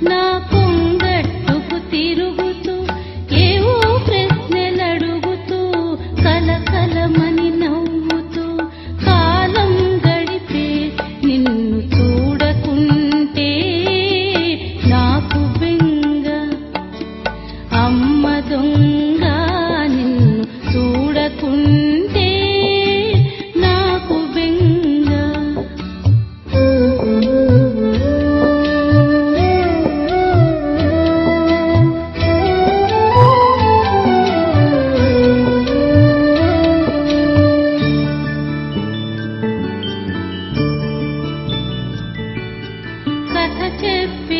నా కొంగట్టుకు తిరుగుతూ ఏవో ప్రశ్నలడుగుతూ కలకలమని నవ్వుతూ కాలం గడిపే నిన్ను చూడకుంటే నాకు బెంగ అమ్మ దొంగ నిన్ను చూడకుంటే నాకు బెంగ కథ చెప్పి